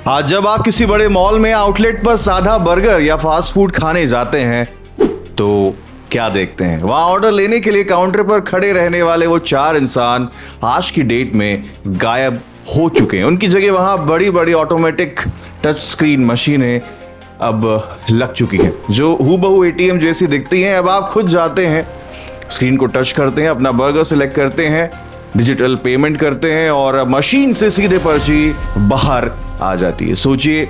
आज जब आप किसी बड़े मॉल में आउटलेट पर सादा बर्गर या फास्ट फूड खाने जाते हैं तो क्या देखते हैं? वहां ऑर्डर लेने के लिए काउंटर पर खड़े रहने वाले वो 4 इंसान आज की डेट में गायब हो चुके हैं। उनकी जगह वहां बड़ी बड़ी ऑटोमेटिक टच स्क्रीन मशीनें अब लग चुकी हैं जो हूबहू एटीएम जैसी दिखती हैं। अब आप खुद जाते हैं, स्क्रीन को टच करते हैं, अपना बर्गर सिलेक्ट करते हैं, डिजिटल पेमेंट करते हैं और मशीन से सीधे पर्ची बाहर आ जाती है। सोचिए,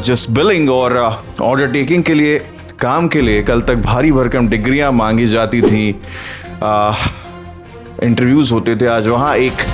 जस्ट बिलिंग और ऑर्डर टेकिंग के लिए काम के लिए कल तक भारी भरकम डिग्रियां मांगी जाती थी, इंटरव्यूज होते थे। आज वहां एक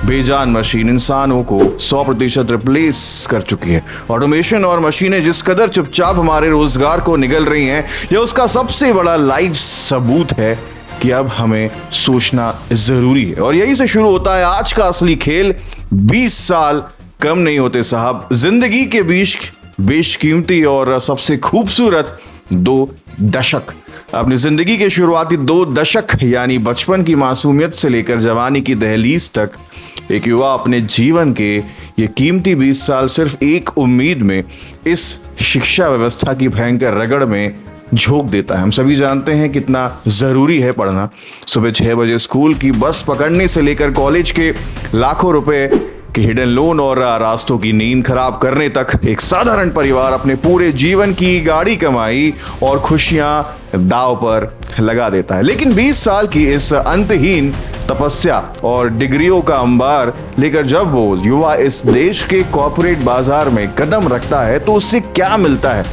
बेजान मशीन इंसानों को 100% रिप्लेस कर चुकी है। ऑटोमेशन और मशीनें जिस कदर चुपचाप हमारे रोजगार को निगल रही हैं, यह उसका सबसे बड़ा लाइव सबूत है कि अब हमें सोचना जरूरी है। और यही से शुरू होता है आज का असली खेल। 20 साल कम नहीं होते साहब। जिंदगी के बीच बेशकीमती और सबसे खूबसूरत 2 दशक। अपनी जिंदगी के शुरुआती 2 दशक यानी बचपन की मासूमियत से लेकर जवानी की दहलीज तक एक युवा अपने जीवन के ये कीमती 20 साल सिर्फ एक उम्मीद में, इस शिक्षा व्यवस्था की भयंकर रगड़ में झोंक देता है। हम सभी जानते हैं कितना जरूरी है पढ़ना। सुबह 6 बजे स्कूल की बस पकड़ने से लेकर कॉलेज के लाखों रुपए के हिडन लोन और रास्तों की नींद खराब करने तक एक साधारण परिवार अपने पूरे जीवन की गाड़ी कमाई और खुशियां दांव पर लगा देता है। लेकिन 20 साल की इस अंतहीन तपस्या और डिग्रियों का अंबार लेकर जब वो युवा इस देश के कॉर्पोरेट बाजार में कदम रखता है तो उससे क्या मिलता है?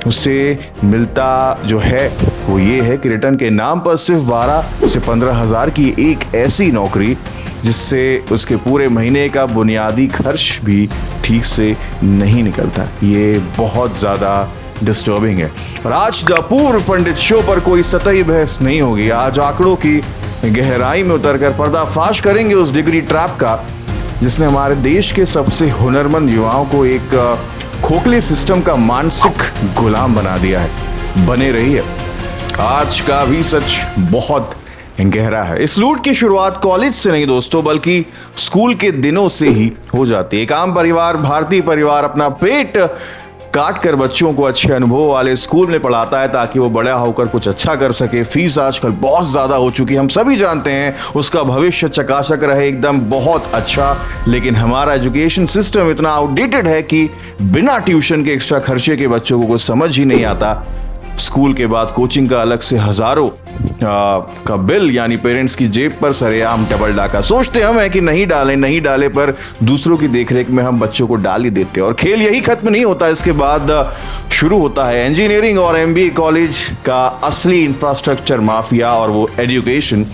उससे मिलता जो है वो ये है कि रिटर्न के नाम पर सिर्फ 12 से 15 हजार की एक ऐसी नौकरी जिससे उसके पूरे महीने का बुनियादी खर्च भी ठीक से नहीं निकलता। ये बहुत ज़्यादा डिस्टर्बिंग है। और आज द पूर्व पंडित शो पर कोई सतही बहस नहीं होगी। आज आंकड़ों की गहराई में उतरकर पर्दाफाश करेंगे उस डिग्री ट्रैप का जिसने हमारे देश के सबसे हुनरमंद युवाओं को एक खोखले सिस्टम का मानसिक गुलाम बना दिया है। बने रहिए, आज का भी सच बहुत गहरा है। इस लूट की शुरुआत कॉलेज से नहीं दोस्तों, बल्कि स्कूल के दिनों से ही हो जाती है। एक आम परिवार, भारतीय परिवार अपना पेट काट कर बच्चों को अच्छे अनुभव वाले स्कूल में पढ़ाता है ताकि वो बड़ा होकर कुछ अच्छा कर सके। फीस आजकल बहुत ज्यादा हो चुकी है, हम सभी जानते हैं। उसका भविष्य चकाचक रहे एकदम बहुत अच्छा, लेकिन हमारा एजुकेशन सिस्टम इतना आउटडेटेड है कि बिना ट्यूशन के एक्स्ट्रा खर्चे के बच्चों को कुछ समझ ही नहीं आता। स्कूल के बाद कोचिंग का अलग से हजारों का बिल, यानी पेरेंट्स की जेब पर सरेआम डबल डाका। सोचते हम है कि नहीं डाले पर दूसरों की देखरेख में हम बच्चों को डाल ही देते हैं। और खेल यही खत्म नहीं होता, इसके बाद शुरू होता है इंजीनियरिंग और MBA कॉलेज का असली इंफ्रास्ट्रक्चर माफिया। और वो एजुकेशन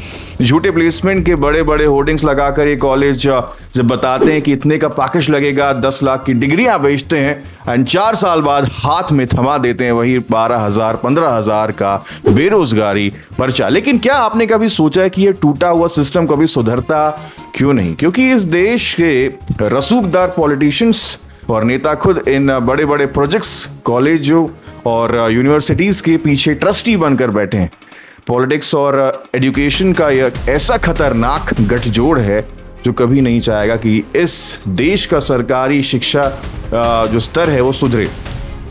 झूठे प्लेसमेंट के बड़े बड़े होर्डिंग्स लगाकर ये कॉलेज जब बताते हैं कि इतने का पैकेज लगेगा, 10 लाख की डिग्रियां बेचते हैं एंड 4 साल बाद हाथ में थमा देते हैं वही 12,000 15,000 का बेरोजगारी पर्चा। लेकिन क्या आपने कभी सोचा है कि ये टूटा हुआ सिस्टम कभी सुधरता क्यों नहीं? क्योंकि इस देश के रसूखदार पॉलिटिशियंस और नेता खुद इन बड़े बड़े प्रोजेक्ट्स, कॉलेजों और यूनिवर्सिटीज के पीछे ट्रस्टी बनकर बैठे हैं। पॉलिटिक्स और एजुकेशन का एक ऐसा खतरनाक गठजोड़ है जो कभी नहीं चाहेगा कि इस देश का सरकारी शिक्षा जो स्तर है वो सुधरे।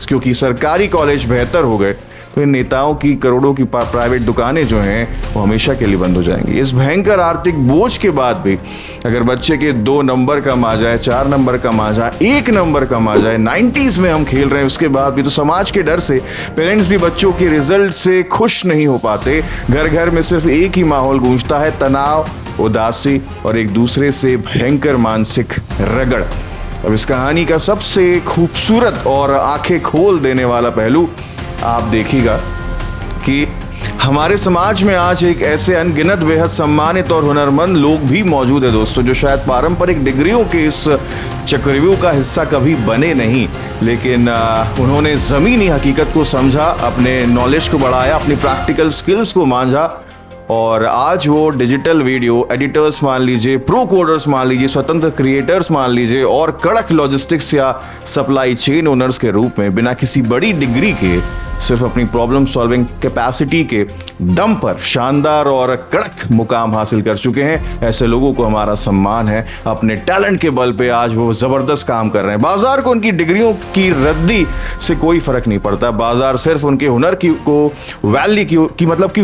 क्योंकि सरकारी कॉलेज बेहतर हो गए तो इन नेताओं की करोड़ों की प्राइवेट दुकानें जो हैं वो हमेशा के लिए बंद हो जाएंगी। इस भयंकर आर्थिक बोझ के बाद भी अगर बच्चे के 2 नंबर कम आ जाए, 4 नंबर कम आ जाए, 1 नंबर कम आ जाए, 90s में हम खेल रहे हैं, उसके बाद भी तो समाज के डर से पेरेंट्स भी बच्चों के रिजल्ट से खुश नहीं हो पाते। घर घर में सिर्फ एक ही माहौल गूंजता है, तनाव, उदासी और एक दूसरे से भयंकर मानसिक रगड़। अब इस कहानी का सबसे खूबसूरत और आंखें खोल देने वाला पहलू आप देखिएगा कि हमारे समाज में आज एक ऐसे अनगिनत बेहद सम्मानित और हुनरमंद लोग भी मौजूद है दोस्तों, जो शायद पारंपरिक डिग्रियों के इस चक्रव्यूह का हिस्सा कभी बने नहीं, लेकिन उन्होंने ज़मीनी हकीकत को समझा, अपने नॉलेज को बढ़ाया, अपनी प्रैक्टिकल स्किल्स को मांझा और आज वो डिजिटल वीडियो एडिटर्स मान लीजिए, प्रो कोडर्स मान लीजिए, स्वतंत्र क्रिएटर्स मान लीजिए और कड़क लॉजिस्टिक्स या सप्लाई चेन ओनर्स के रूप में बिना किसी बड़ी डिग्री के सिर्फ अपनी प्रॉब्लम सॉल्विंग कैपेसिटी के दम पर शानदार और कड़क मुकाम हासिल कर चुके हैं। ऐसे लोगों को हमारा सम्मान है। अपने टैलेंट के बल पे आज वो जबरदस्त काम कर रहे हैं। बाजार को उनकी डिग्रियों की रद्दी से कोई फर्क नहीं पड़ता। बाजार सिर्फ उनके हुनर की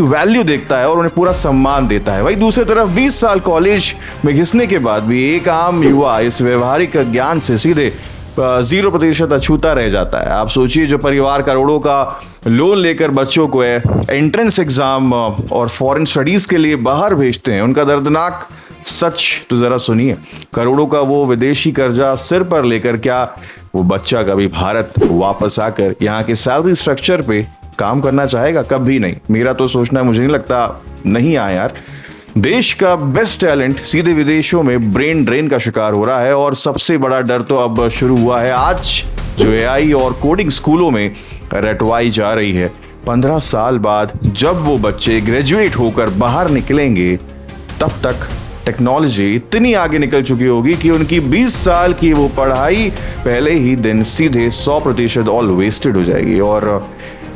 वैल्यू देखता है और उन्हें पूरा सम्मान देता है। वही दूसरी तरफ 20 साल कॉलेज में घिसने के बाद भी एक आम युवा इस व्यवहारिक ज्ञान से सीधे 0% अछूता रह जाता है। आप सोचिए, जो परिवार करोड़ों का लोन लेकर बच्चों को एंट्रेंस एग्जाम और फॉरेन स्टडीज के लिए बाहर भेजते हैं, उनका दर्दनाक सच तो जरा सुनिए। करोड़ों का वो विदेशी कर्जा सिर पर लेकर क्या वो बच्चा कभी भारत वापस आकर यहाँ के सैलरी स्ट्रक्चर पे काम करना चाहेगा? कभी नहीं। मेरा तो सोचना है, मुझे नहीं लगता नहीं आया यार। देश का बेस्ट टैलेंट सीधे विदेशों में ब्रेन ड्रेन का शिकार हो रहा है और सबसे बड़ा डर तो अब शुरू हुआ है। आज जो एआई और कोडिंग स्कूलों में रटवाई जा रही है, 15 साल बाद जब वो बच्चे ग्रेजुएट होकर बाहर निकलेंगे, तब तक टेक्नोलॉजी इतनी आगे निकल चुकी होगी कि उनकी 20 साल की वो पढ़ाई पहले ही दिन सीधे 100% ऑल वेस्टेड हो जाएगी। और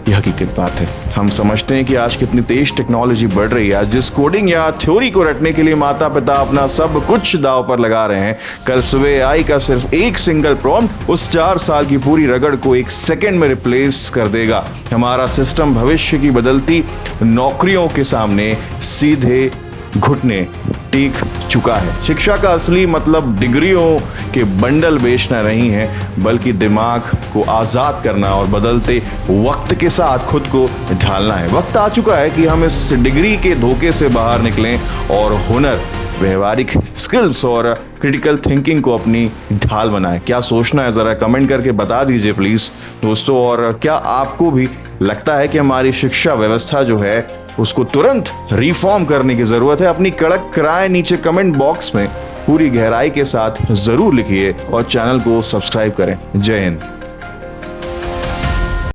यह हकीकत बात है। हम समझते हैं कि आज कितनी तेज टेक्नोलॉजी बढ़ रही है। आज जिस कोडिंग या थ्योरी को रटने के लिए माता पिता अपना सब कुछ दांव पर लगा रहे हैं, कल सुबह एआई का सिर्फ एक सिंगल प्रॉम्प्ट उस 4 साल की पूरी रगड़ को 1 सेकंड में रिप्लेस कर देगा। हमारा सिस्टम भविष्य की बदलती नौकरियों के सामने सीधे घुटने टेक चुका है। शिक्षा का असली मतलब डिग्रियों के बंडल बेचना नहीं है, बल्कि दिमाग को आजाद करना और बदलते वक्त के साथ खुद को ढालना है। वक्त आ चुका है कि हम इस डिग्री के धोखे से बाहर निकलें और हुनर, व्यवहारिक स्किल्स और क्रिटिकल थिंकिंग को अपनी ढाल बनाएं। क्या सोचना है जरा कमेंट करके बता दीजिए प्लीज दोस्तों। और क्या आपको भी लगता है कि हमारी शिक्षा व्यवस्था जो है उसको तुरंत रिफॉर्म करने की जरूरत है? अपनी कड़क राय नीचे कमेंट बॉक्स में पूरी गहराई के साथ जरूर लिखिए और चैनल को सब्सक्राइब करें। जय हिंद।